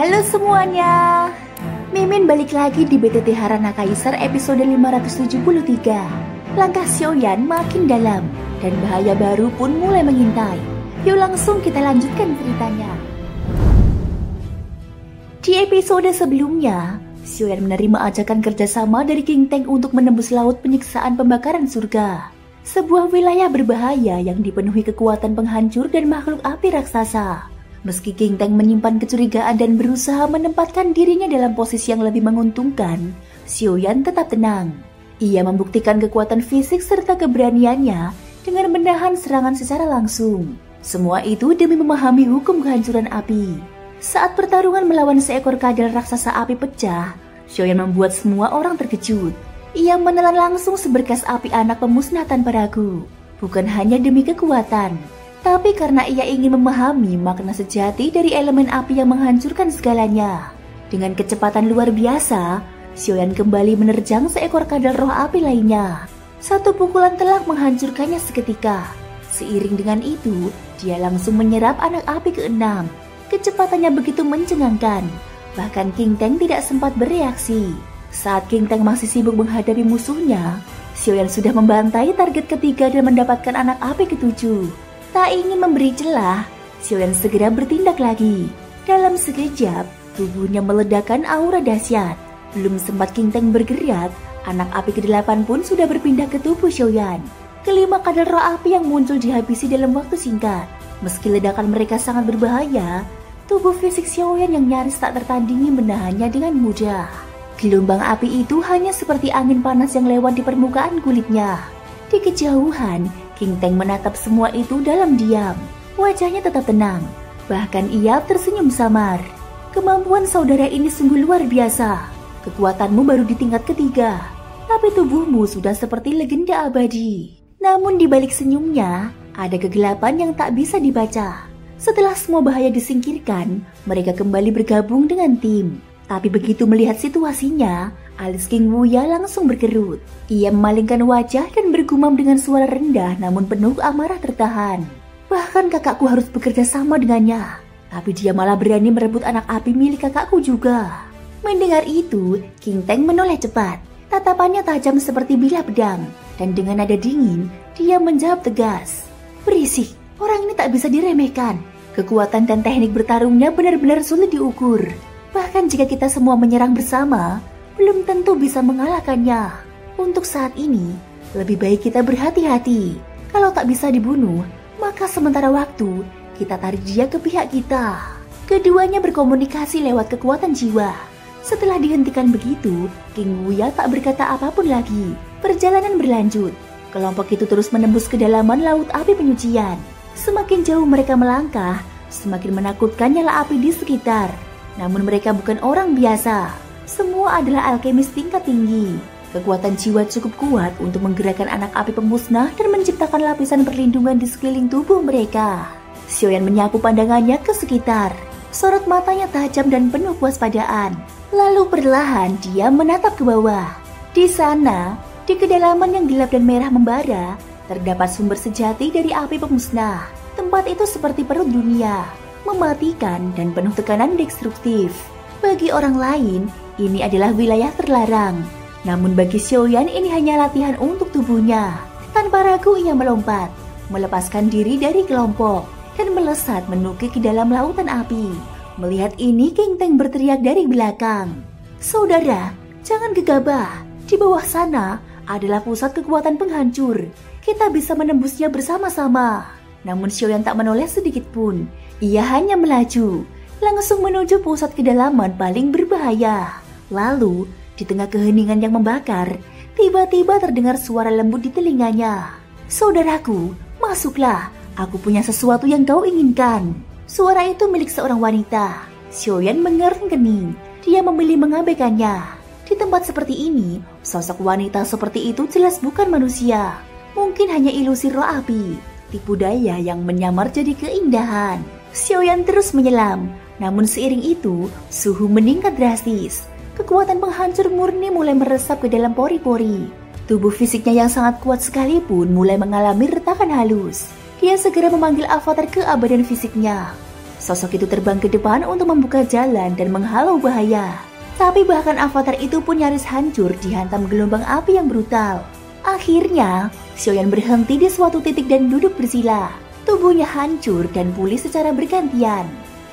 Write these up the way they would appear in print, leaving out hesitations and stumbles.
Halo semuanya, Mimin balik lagi di BTT Harana Kaisar episode 573. Langkah Xiaoyan makin dalam dan bahaya baru pun mulai mengintai. Yuk langsung kita lanjutkan ceritanya. Di episode sebelumnya, Xiaoyan menerima ajakan kerjasama dari King Teng untuk menembus laut penyiksaan pembakaran surga. Sebuah wilayah berbahaya yang dipenuhi kekuatan penghancur dan makhluk api raksasa. Meski King Teng menyimpan kecurigaan dan berusaha menempatkan dirinya dalam posisi yang lebih menguntungkan, Xiaoyan tetap tenang. Ia membuktikan kekuatan fisik serta keberaniannya dengan menahan serangan secara langsung. Semua itu demi memahami hukum kehancuran api. Saat pertarungan melawan seekor kadal raksasa api pecah, Xiaoyan membuat semua orang terkejut. Ia menelan langsung seberkas api anak pemusnah tanpa ragu, bukan hanya demi kekuatan, tapi karena ia ingin memahami makna sejati dari elemen api yang menghancurkan segalanya. Dengan kecepatan luar biasa, Xiaoyan kembali menerjang seekor kadal roh api lainnya. Satu pukulan telak menghancurkannya seketika. Seiring dengan itu, dia langsung menyerap anak api keenam. Kecepatannya begitu mencengangkan, bahkan King Teng tidak sempat bereaksi. Saat King Teng masih sibuk menghadapi musuhnya, Xiaoyan sudah membantai target ketiga dan mendapatkan anak api ketujuh. Tak ingin memberi celah, Xiaoyan segera bertindak lagi. Dalam sekejap, tubuhnya meledakkan aura dahsyat. Belum sempat King Teng bergerak, anak api ke-8 pun sudah berpindah ke tubuh Xiaoyan. Kelima kadal roh api yang muncul dihabisi dalam waktu singkat. Meski ledakan mereka sangat berbahaya, tubuh fisik Xiaoyan yang nyaris tak tertandingi menahannya dengan mudah. Gelombang api itu hanya seperti angin panas yang lewat di permukaan kulitnya. Di kejauhan, King Teng menatap semua itu dalam diam. Wajahnya tetap tenang, bahkan ia tersenyum samar. Kemampuan saudara ini sungguh luar biasa. Kekuatanmu baru di tingkat ketiga, tapi tubuhmu sudah seperti legenda abadi. Namun di balik senyumnya, ada kegelapan yang tak bisa dibaca. Setelah semua bahaya disingkirkan, mereka kembali bergabung dengan tim. Tapi begitu melihat situasinya, alis King Wuya langsung berkerut. Ia memalingkan wajah dan bergumam dengan suara rendah namun penuh amarah tertahan. Bahkan kakakku harus bekerja sama dengannya, tapi dia malah berani merebut anak api milik kakakku juga. Mendengar itu, King Teng menoleh cepat. Tatapannya tajam seperti bilah pedang, dan dengan nada dingin, dia menjawab tegas. Berisik, orang ini tak bisa diremehkan. Kekuatan dan teknik bertarungnya benar-benar sulit diukur. Bahkan jika kita semua menyerang bersama, belum tentu bisa mengalahkannya. Untuk saat ini, lebih baik kita berhati-hati. Kalau tak bisa dibunuh, maka sementara waktu, kita tarik dia ke pihak kita. Keduanya berkomunikasi lewat kekuatan jiwa. Setelah dihentikan begitu, King Wuya tak berkata apapun lagi. Perjalanan berlanjut. Kelompok itu terus menembus kedalaman laut api penyucian. Semakin jauh mereka melangkah, semakin menakutkan nyala api di sekitar. Namun mereka bukan orang biasa. Semua adalah alkemis tingkat tinggi. Kekuatan jiwa cukup kuat untuk menggerakkan anak api pemusnah dan menciptakan lapisan perlindungan di sekeliling tubuh mereka. Xiaoyan menyapu pandangannya ke sekitar. Sorot matanya tajam dan penuh kewaspadaan. Lalu perlahan dia menatap ke bawah. Di sana, di kedalaman yang gelap dan merah membara, terdapat sumber sejati dari api pemusnah. Tempat itu seperti perut dunia, mematikan dan penuh tekanan destruktif. Bagi orang lain, ini adalah wilayah terlarang. Namun bagi Xiaoyan ini hanya latihan untuk tubuhnya. Tanpa ragu ia melompat, melepaskan diri dari kelompok, dan melesat menukik ke dalam lautan api. Melihat ini, King Teng berteriak dari belakang. Saudara, jangan gegabah. Di bawah sana adalah pusat kekuatan penghancur. Kita bisa menembusnya bersama-sama. Namun Xiaoyan tak menoleh sedikit pun. Ia hanya melaju, langsung menuju pusat kedalaman paling berbahaya. Lalu, di tengah keheningan yang membakar, tiba-tiba terdengar suara lembut di telinganya. Saudaraku, masuklah. Aku punya sesuatu yang kau inginkan. Suara itu milik seorang wanita. Xiaoyan mengerling kening. Dia memilih mengabaikannya. Di tempat seperti ini, sosok wanita seperti itu jelas bukan manusia. Mungkin hanya ilusi roh api, tipu daya yang menyamar jadi keindahan. Xiaoyan terus menyelam, namun seiring itu, suhu meningkat drastis. Kekuatan penghancur murni mulai meresap ke dalam pori-pori. Tubuh fisiknya yang sangat kuat sekalipun mulai mengalami retakan halus. Dia segera memanggil avatar keabadian fisiknya. Sosok itu terbang ke depan untuk membuka jalan dan menghalau bahaya. Tapi bahkan avatar itu pun nyaris hancur dihantam gelombang api yang brutal. Akhirnya, Xiaoyan berhenti di suatu titik dan duduk bersila. Tubuhnya hancur dan pulih secara bergantian,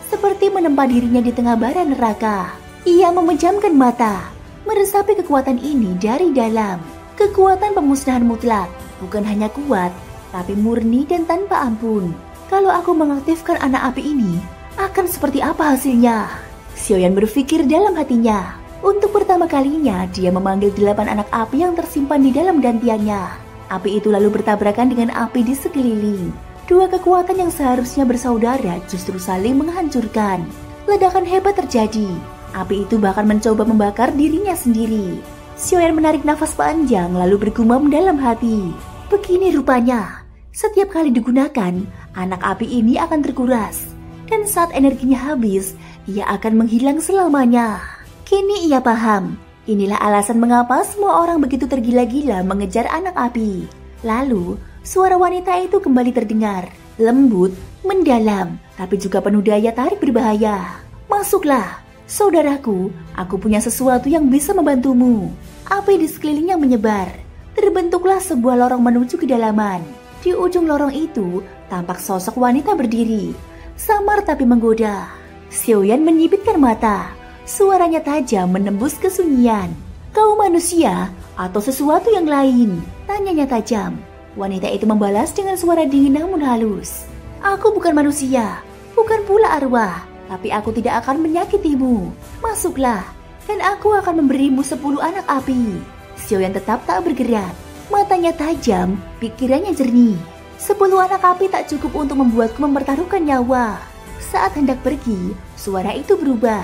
seperti menempa dirinya di tengah bara neraka. Ia memejamkan mata, meresapi kekuatan ini dari dalam. Kekuatan pemusnahan mutlak, bukan hanya kuat, tapi murni dan tanpa ampun. Kalau aku mengaktifkan anak api ini, akan seperti apa hasilnya? Xiaoyan berpikir dalam hatinya. Untuk pertama kalinya, dia memanggil 8 anak api yang tersimpan di dalam dantiannya. Api itu lalu bertabrakan dengan api di sekeliling. Dua kekuatan yang seharusnya bersaudara justru saling menghancurkan. Ledakan hebat terjadi. Api itu bahkan mencoba membakar dirinya sendiri. Xiaoyan menarik nafas panjang lalu bergumam dalam hati. Begini rupanya, setiap kali digunakan, anak api ini akan terkuras. Dan saat energinya habis, ia akan menghilang selamanya. Kini ia paham. Inilah alasan mengapa semua orang begitu tergila-gila mengejar anak api. Lalu, suara wanita itu kembali terdengar, lembut, mendalam, tapi juga penuh daya tarik berbahaya. Masuklah, saudaraku, aku punya sesuatu yang bisa membantumu. Api di sekelilingnya menyebar. Terbentuklah sebuah lorong menuju kedalaman. Di ujung lorong itu, tampak sosok wanita berdiri. Samar tapi menggoda. Xiaoyan menyipitkan mata. Suaranya tajam menembus kesunyian. Kau manusia atau sesuatu yang lain? Tanyanya tajam. Wanita itu membalas dengan suara dingin namun halus. Aku bukan manusia, bukan pula arwah, tapi aku tidak akan menyakitimu. Masuklah, dan aku akan memberimu 10 anak api. Xiaoyan tetap tak bergerak. Matanya tajam, pikirannya jernih. 10 anak api tak cukup untuk membuatku mempertaruhkan nyawa. Saat hendak pergi, suara itu berubah.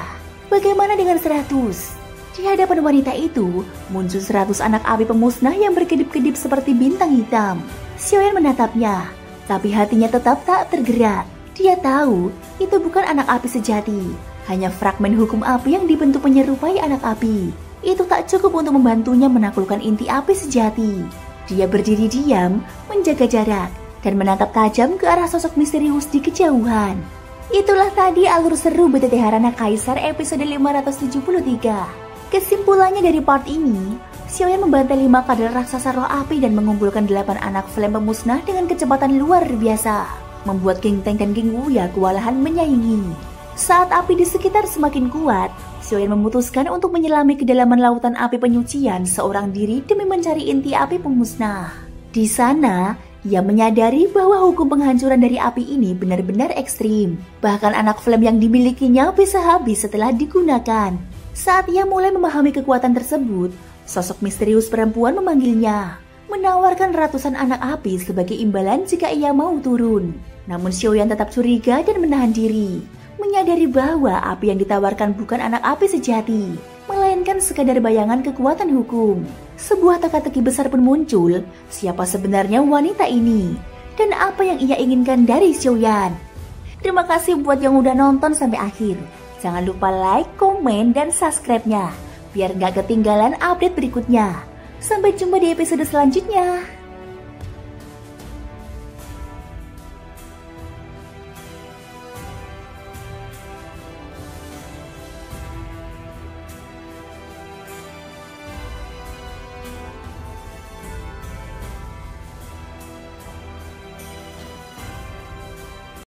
Bagaimana dengan 100? Di hadapan wanita itu, muncul 100 anak api pemusnah yang berkedip-kedip seperti bintang hitam. Xiaoyan menatapnya, tapi hatinya tetap tak tergerak. Dia tahu, itu bukan anak api sejati. Hanya fragmen hukum api yang dibentuk menyerupai anak api. Itu tak cukup untuk membantunya menaklukkan inti api sejati. Dia berdiri diam, menjaga jarak, dan menatap tajam ke arah sosok misterius di kejauhan. Itulah tadi alur seru BTT Harana Kaisar episode 573. Kesimpulannya dari part ini, Xiaoyan membantai 5 kader raksasa roh api dan mengumpulkan 8 anak flame pemusnah dengan kecepatan luar biasa, membuat King Teng dan King Wuya kewalahan menyaingi. Saat api di sekitar semakin kuat, Xiaoyan memutuskan untuk menyelami kedalaman lautan api penyucian seorang diri demi mencari inti api pemusnah. Di sana, ia menyadari bahwa hukum penghancuran dari api ini benar-benar ekstrim. Bahkan anak flame yang dimilikinya bisa habis setelah digunakan. Saat ia mulai memahami kekuatan tersebut, sosok misterius perempuan memanggilnya, menawarkan ratusan anak api sebagai imbalan jika ia mau turun. Namun Xiaoyan tetap curiga dan menahan diri, menyadari bahwa api yang ditawarkan bukan anak api sejati, melainkan sekadar bayangan kekuatan hukum. Sebuah teka-teki besar pun muncul, siapa sebenarnya wanita ini, dan apa yang ia inginkan dari Xiaoyan. Terima kasih buat yang udah nonton sampai akhir. Jangan lupa like, komen, dan subscribe-nya, biar gak ketinggalan update berikutnya. Sampai jumpa di episode selanjutnya.